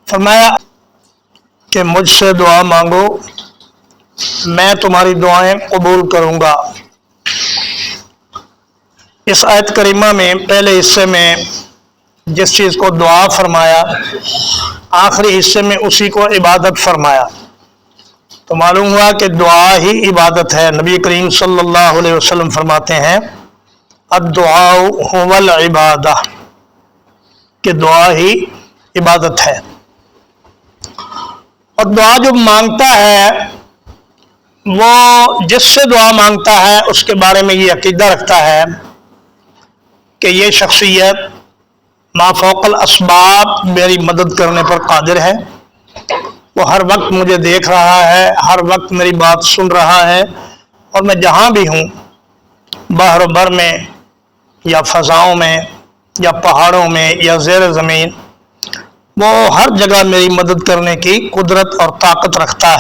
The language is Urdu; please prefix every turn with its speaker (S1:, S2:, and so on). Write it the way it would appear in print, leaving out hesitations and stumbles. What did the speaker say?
S1: فرمایا کہ مجھ سے دعا مانگو، میں تمہاری دعائیں قبول کروں گا۔ اس آیت کریمہ میں پہلے حصے میں جس چیز کو دعا فرمایا، آخری حصے میں اسی کو عبادت فرمایا، تو معلوم ہوا کہ دعا ہی عبادت ہے۔ نبی کریم صلی اللہ علیہ وسلم فرماتے ہیں الدعاء هو العبادہ، کہ دعا ہی عبادت ہے۔ اور دعا جو مانگتا ہے وہ جس سے دعا مانگتا ہے اس کے بارے میں یہ عقیدہ رکھتا ہے کہ یہ شخصیت ما فوق الاسباب میری مدد کرنے پر قادر ہے، وہ ہر وقت مجھے دیکھ رہا ہے، ہر وقت میری بات سن رہا ہے، اور میں جہاں بھی ہوں، بحر و بر میں یا فضاؤں میں یا پہاڑوں میں یا زیر زمین، وہ ہر جگہ میری مدد کرنے کی قدرت اور طاقت رکھتا ہے۔